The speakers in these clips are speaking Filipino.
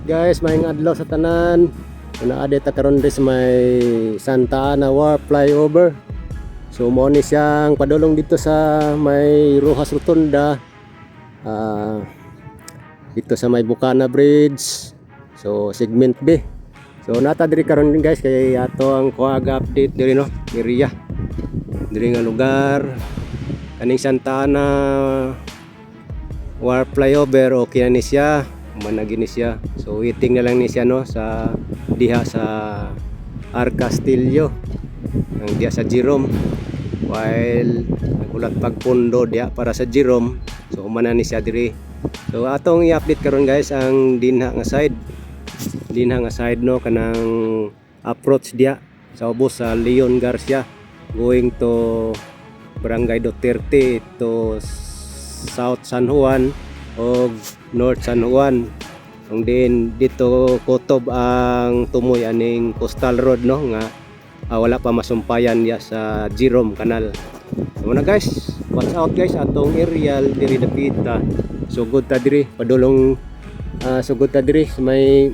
guys, maayong adlaw sa tanan. Naade ta karon sa may Santa Ana War flyover. So mo ni siyang padulong dito sa may Rojas Rotunda. Dito sa may Bukana Bridge. So segment B. So nata diri karon din guys kay ato ang kuaga update diri no, area. Diri nga lugar kaning Santa Ana War flyover okay na ni siya. Managin siya. So waiting na lang ni siya no sa diha sa Arcastillo ang diha sa Jerome, while nagulat pagpundo diha para sa Jerome. So humana ni siya diri. So atong i-update karon guys ang dinha nga side no kanang approach diha sa ubos sa Leon Garcia going to Barangay Duterte to South San Juan o North San Juan. Ang din dito kutob ang tumoy aning coastal road no nga wala pa masumpayan ya sa Jerome Canal. So na guys, watch out guys atong aerial diri dapita. Sugod ta diri padulong sugod ta diri may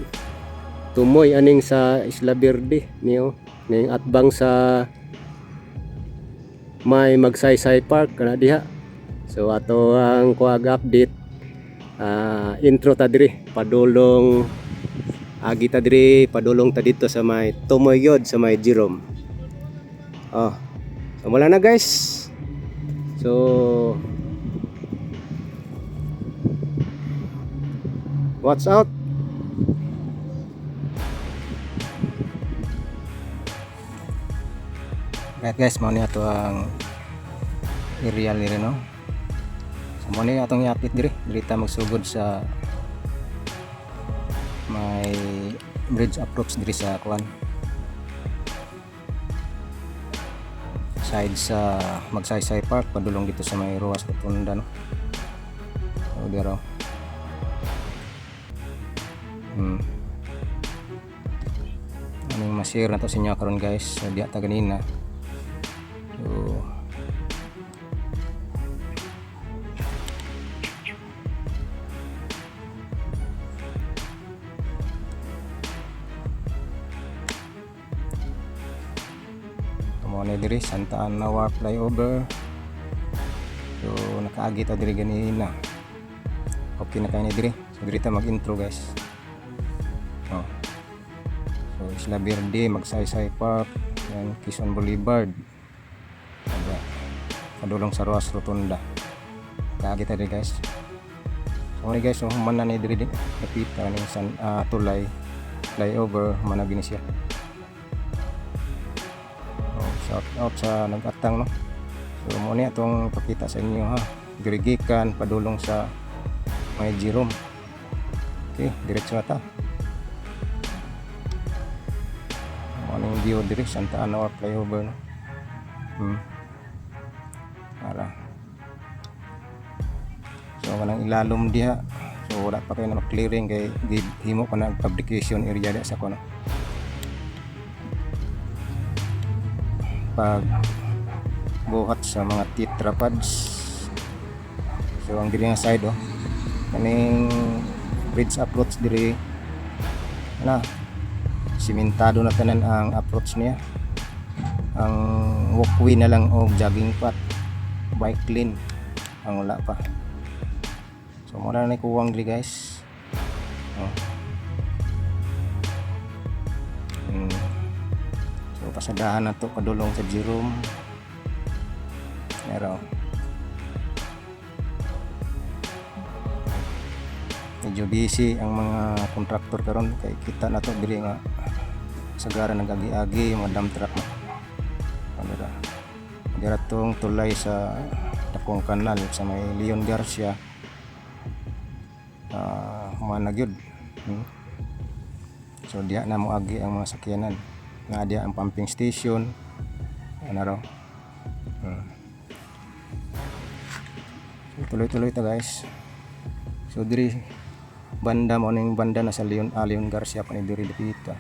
tumoy aning sa Isla Verde niyo ning atbang sa may Magsaysay Park kana diha. So ato ang kuag update intro ta diri padulong agi ta diri padulong ta dito sa may tumoyod sa may Jerome. So wala na guys. So watch out. Right guys, mo ni ato ang aerial nila no. So mo ni atong i-update diri ta magsugod sa may bridge approach diri sa kuan side sa Magsaysay Park padulong dito sa may Rojas Rotunda no. So dira anong ma-share na to sa inyo karon guys. So diya ta ganina. So na diri Santa Ana War flyover. So nakaagi ta diri ganina. Okay na kayo diri. So diri ta mag-intro guys. So Isla Verde, Magsaysay Park, and Quezon Boulevard. Padulong sa Rojas Rotunda. Nakaagi ta diri guys. So guys, so humana na diri napita ning tulay flyover humana gini siya. Shout out sa nag-atang no. So mo ni atong pakita sa inyo ha. Dirigikan padulong sa may Jerome. Okay, diretso na ta. Ano yung view diri Santa Ana War flyover no. Ara. So kanang ilalom diha. So wala pa kayo na clearing kay himo pa na fabrication area diha sa kuno. Pag buhat sa mga tetrapods. So ang diri nga side kaning bridge approach diri na simentado na tanan ang approach niya. Ang walkway na lang o jogging path, bike lane ang wala pa. So muna na kuwang diri guys. So pasadahan na to padulong sa Jerome. Pero medyo busy ang mga kontraktor karon kay kita na to diri nga sagara nagagi-agi mga dump truck na. Dira tong tulay sa Dakong Kanal sa may Leon Garcia. Humana gyud. So diha na mo agi ang mga sakyanan. Nga diha ang pumping station. Ano raw. So tuloy-tuloy ta guys. So diri banda mo ning banda na sa Leon Garcia pa ni diri dapita.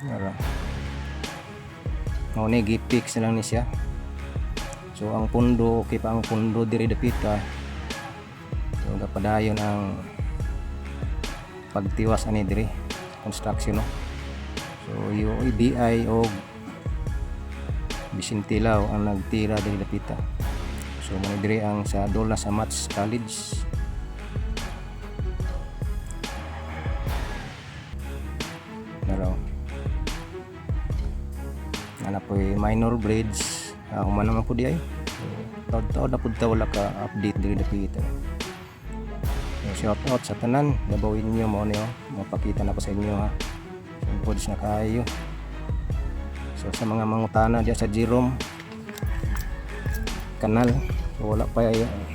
Ara. Mo ni gipix na lang ni siya. So ang pundo, okay pa ang pundo diri dapita. So napadayon ang pagtiwas ani diri construction no. So yung IBI o Bisintilaw ang nagtira diri dapita. So mo diri ang sa Dola sa Match College. Pero ana po minor bridge human naman po di ay. So taud-taud na pud ta wala ka update diri dapita. So shout out sa tanan, gabawin niyo mo niyo, mapakita na ko sa inyo ha. Pods na kayo. So sa mga mangutana diya sa Jerome Canal, so, wala pa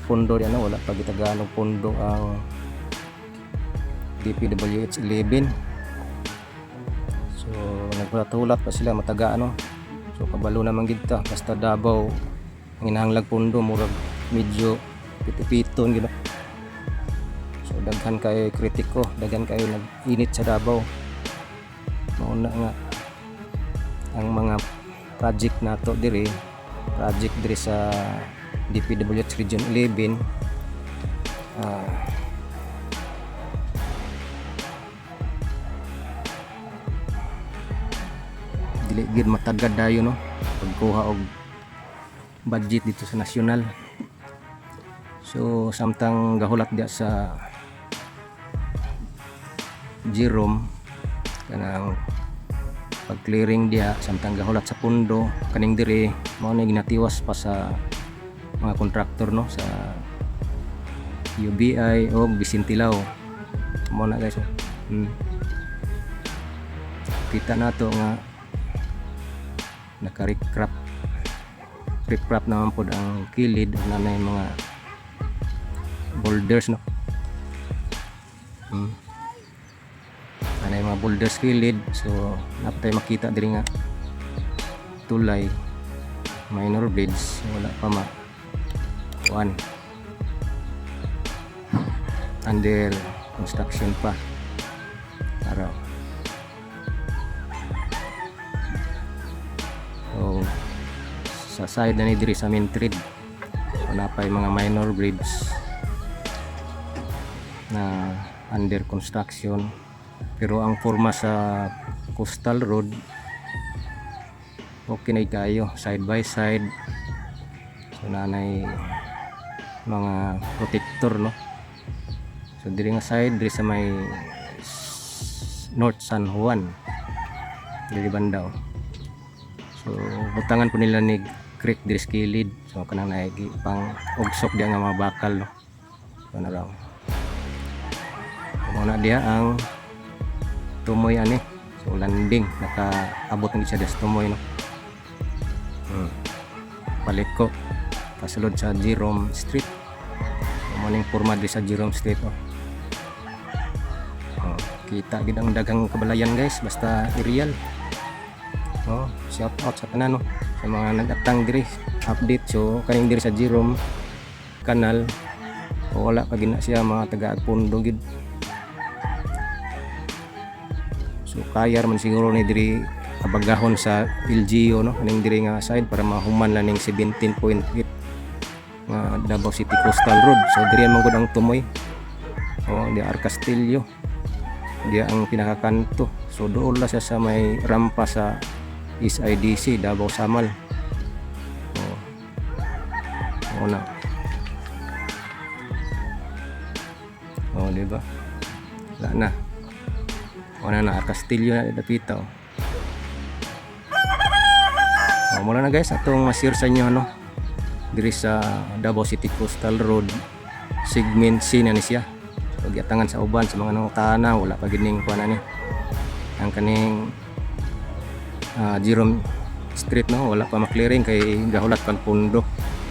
pundo diyan, wala pa gitaganong pundo ang DPWH 11. So nagpatulat pa sila mataga ano. So kabalo naman gid ta basta Davao ang inahanglag pundo murag medyo pitipiton gid. So daghan kay kritiko, daghan kay nag-init sa Davao. Mauna nga ang mga project nato diri sa DPWH Region 11 dili gid matagad dayon no pagkuha og budget dito sa nasyonal. So samtang gahulat dia sa Jerome kanang pag clearing dia samtang gahulat sa pundo kaning diri mao na ginatiwas pa sa mga kontraktor no sa UBI o Bisintilaw mo na guys. Kita nato nga naka-recrap naman po ang kilid na may mga boulders no. Anay mga boulders kilid, so napatay makita diri nga tulay minor bridge wala pa ma one under construction pa araw. So sa side na ni diri sa main thread wala pa yung mga minor bridge na under construction. Pero ang forma sa coastal road okay na kayo side by side. So nanay mga protector no. So diri nga side diri sa may North San Juan diri banda. So butangan po nila ni creek diri sa kilid. So kanang naigi pang ugsok diya nga mga bakal no. So na raw. Muna dia ang tumoy ani. So landing nakaabot ng siya des tumoy no. Balik ko pasulod sa Jerome Street. Morning forma di sa Jerome Street oh. Kita gid ang daghang kabalayan guys basta aerial. Shout out sa tanan no sa mga nagatang diri update. So kaning diri sa Jerome Canal wala pa gina siya mga taga-pundo gid. So kaya man siguro ni diri abagahon sa LGU no kaning diri nga side para mahuman lang ning 17.8 nga Davao City Coastal Road. So diri man gud ang tumoy. Di Arcastillo. Dia ang pinakakanto. So doon la siya sa may rampa sa SIDC Davao Samal. Na. Di ba? Wala na. Wala na Arcastillo na dapita. Mula na guys atong ma-share sa inyo ano diri sa Davao City Coastal Road segment C na ni siya. So giatangan sa uban sa mga nangutana wala pa gining kuan ani ang kaning Jerome Street no wala pa ma-clearing kay gahulat pang pundo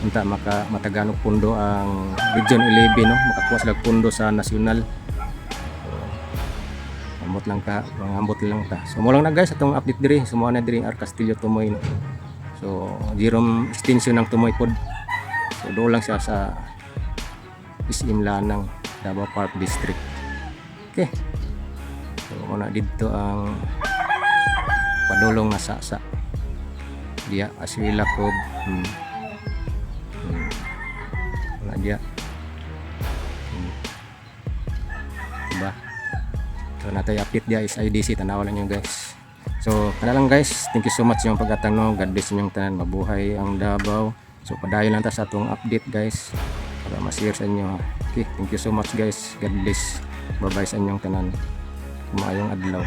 unta mataganong pundo ang Region 11 no makakuha sila pundo sa nasyonal. Ambot lang ka mangambot lang ta. So mo lang na guys atong update diri sumo na diri Arcastillo tumoy no. So Jerome extension ng tumoy pod. So do lang siya sa SM Lanang Davao Park District. Okay. So muna dito ang padulong na sa diya aswila ko dia. Diba? So natay update dia is IDC, tanaw lang nyo guys. So kana lang guys, thank you so much yung pagkatang no. God bless yung tanan, mabuhay ang Davao. So padayon lang ta sa atong update guys para ma-share sa inyo. Okay, thank you so much guys. God bless. Bye bye sa inyong tanan. Maayong adlaw.